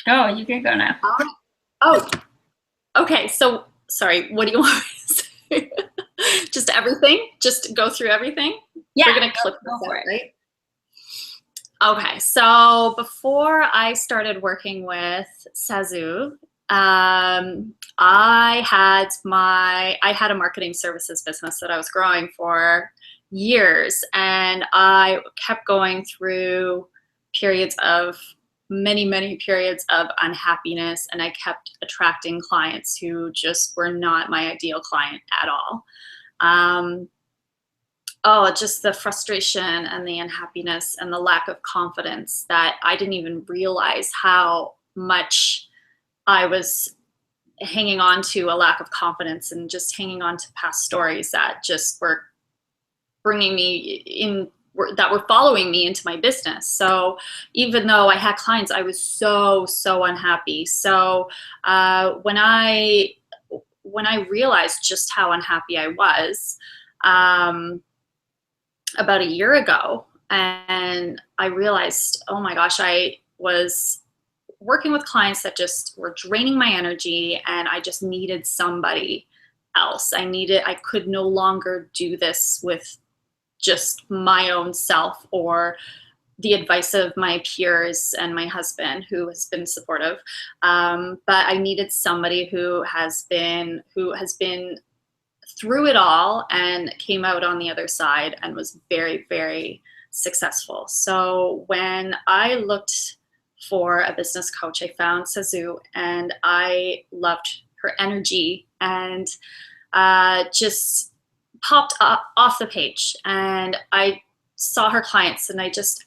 Go, you can go now. All right. Oh, okay. So, sorry, what do you want me to say? Just everything? Just go through everything? We're Yeah, going to clip go this for out, it. right? Okay, so before I started working with Sazu, I had a marketing services business that I was growing for years, and I kept going through periods of many periods of unhappiness, and I kept attracting clients who just were not my ideal client at all. Um, Oh, just the frustration and the unhappiness and the lack of confidence that I didn't even realize how much I was hanging on to a lack of confidence and just hanging on to past stories that just were bringing me in, that were following me into my business. So even though I had clients, I was so unhappy. So when I realized just how unhappy I was, um, about a year ago, and I realized, oh my gosh, I was working with clients that just were draining my energy, and I just needed somebody else. I could no longer do this with just my own self or the advice of my peers and my husband, who has been supportive. But I needed somebody who has been through it all and came out on the other side and was very successful. So when I looked for a business coach, I found Sazu, and I loved her energy, and just popped up off the page, and I saw her clients, and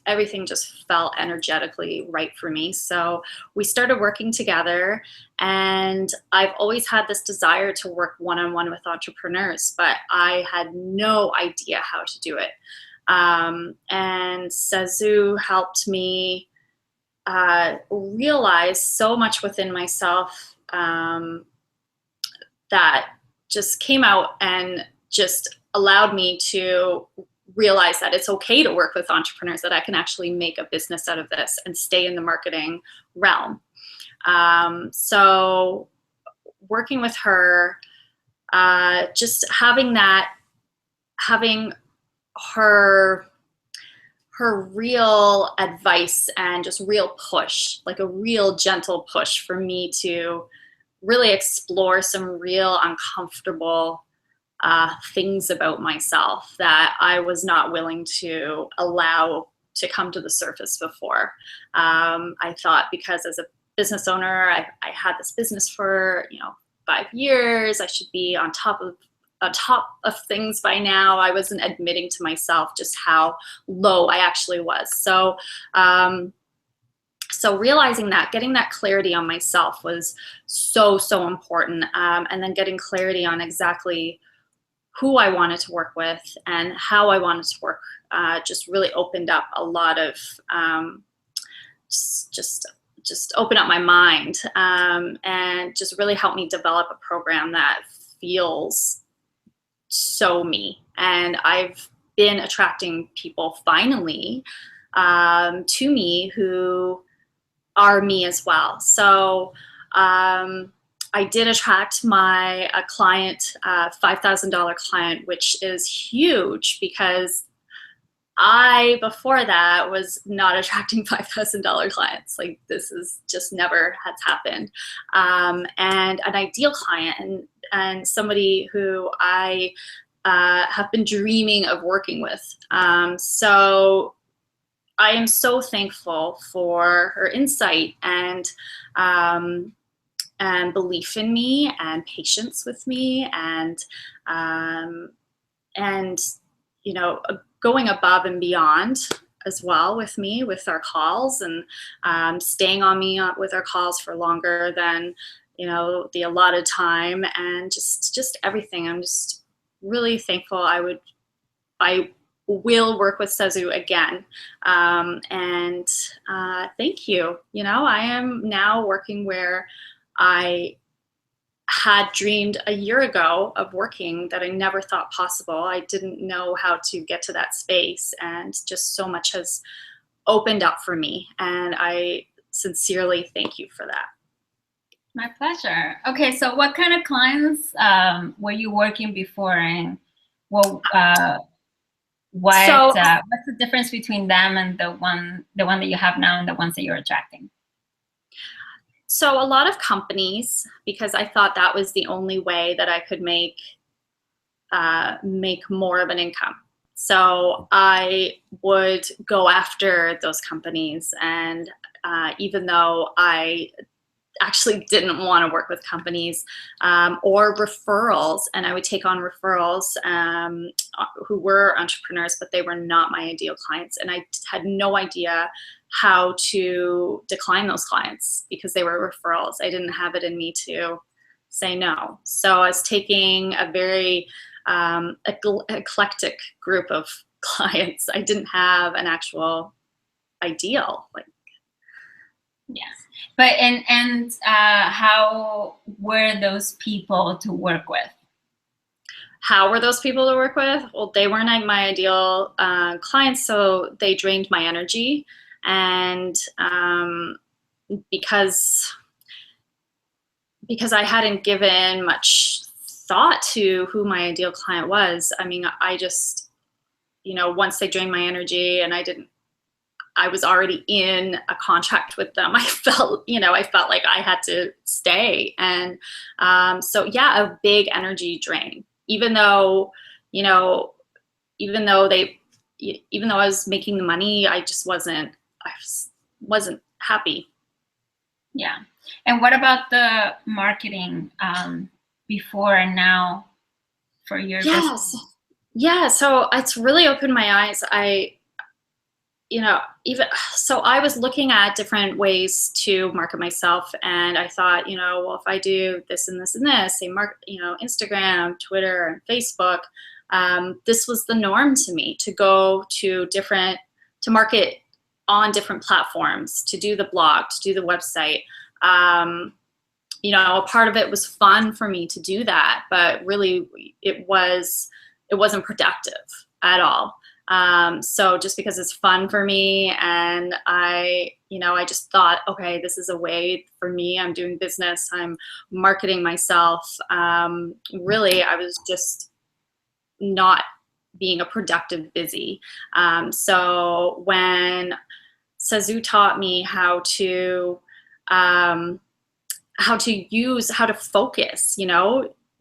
everything just felt energetically right for me. So we started working together, and I've always had this desire to work one-on-one with entrepreneurs, but I had no idea how to do it. And Sazu helped me realize so much within myself, that just came out and just allowed me to realize that it's okay to work with entrepreneurs, that I can actually make a business out of this and stay in the marketing realm. So working with her, just having her real advice and just real push, like a real gentle push for me to really explore some real uncomfortable things about myself that I was not willing to allow to come to the surface before. I thought, because as a business owner, I had this business for 5 years, I should be on top of things by now. I wasn't admitting to myself just how low I actually was. So realizing that, getting that clarity on myself was so important, and then getting clarity on exactly who I wanted to work with and how I wanted to work, just really opened up a lot of, just open up my mind, and just really helped me develop a program that feels so me. And I've been attracting people finally, to me, who are me as well. So I did attract a client, $5,000 client, which is huge, because before that, was not attracting $5,000 clients. Like, this is just never has happened. And an ideal client, and somebody who I have been dreaming of working with. So I am so thankful for her insight and belief in me and patience with me, and going above and beyond as well with me, with our calls, and staying on me with our calls for longer than the allotted time, and just everything. I'm just really thankful. I will work with Sazu again. And thank you. I am now working where I had dreamed a year ago of working, that I never thought possible. I didn't know how to get to that space, and just so much has opened up for me. And I sincerely thank you for that. My pleasure. Okay, so what kind of clients were you working before, and what So, what's the difference between them and the one that you have now and the ones that you're attracting? so a lot of companies, because I thought that was the only way that I could make more of an income. So I would go after those companies, and even though I actually didn't want to work with companies, or referrals, and I would take on referrals who were entrepreneurs, but they were not my ideal clients, and I had no idea how to decline those clients because they were referrals. I didn't have it in me to say no. So I was taking a very eclectic group of clients. I didn't have an actual ideal. Like, Yes, but and how were those people to work with? how were those people to work with? Well, they weren't my ideal clients, so they drained my energy. And because I hadn't given much thought to who my ideal client was, I mean, I just, once they drained my energy and I was already in a contract with them. I felt like I had to stay. And so yeah, a big energy drain, even though, you know, even though I was making the money, I wasn't happy. Yeah. And what about the marketing before and now for your business? Yes. Yeah. So it's really opened my eyes. Even so, I was looking at different ways to market myself, and I thought, well, if I do this and this and this, say Instagram, Twitter, and Facebook, this was the norm to me, to go to market on different platforms, to do the blog, to do the website. A part of it was fun for me to do that, but really it wasn't productive at all. So just because it's fun for me, and I just thought, okay, this is a way for me. I'm doing business. I'm marketing myself. Really, I was just not being a productive busy. So when Sazu taught me how to focus,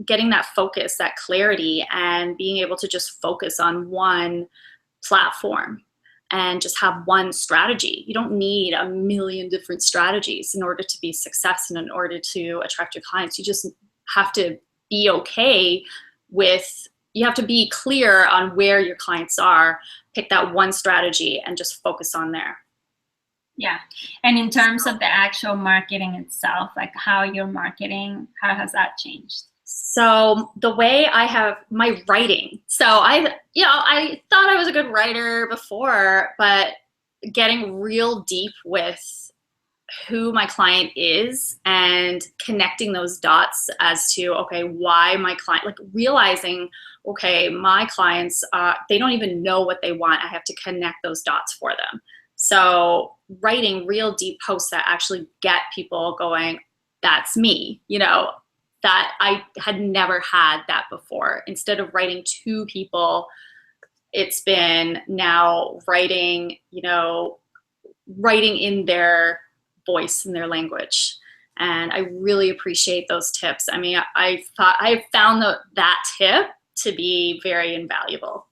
getting that focus, that clarity, and being able to just focus on one platform and just have one strategy. You don't need a million different strategies in order to be success and in order to attract your clients. You just have to be okay with, you have to be clear on where your clients are, pick that one strategy and just focus on there. Yeah. And in terms of the actual marketing itself, like how you're marketing, how has that changed? So the way I have my writing, so I thought I was a good writer before, but getting real deep with who my client is and connecting those dots as to, okay, why my client, like realizing, okay, my clients, they don't even know what they want. I have to connect those dots for them. So writing real deep posts that actually get people going, that's me, that I had never had that before. Instead of writing to people, it's been now writing in their voice and their language. And I really appreciate those tips. I mean, I found that tip to be very invaluable.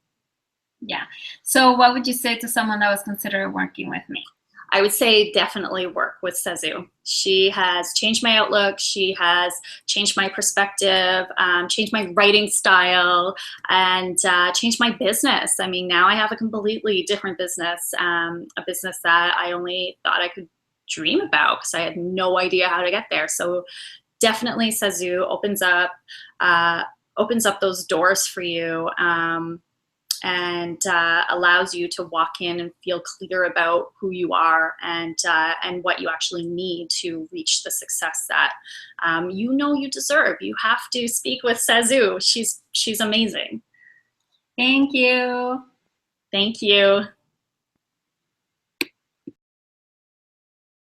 Yeah. So what would you say to someone that was considering working with me? I would say definitely work with Sazu. She has changed my outlook. She has changed my perspective, changed my writing style, and changed my business. I mean, now I have a completely different business, a business that I only thought I could dream about because I had no idea how to get there. So definitely Sazu opens up those doors for you. And allows you to walk in and feel clear about who you are and what you actually need to reach the success that you deserve. You have to speak with Sazu. She's amazing. Thank you. Thank you.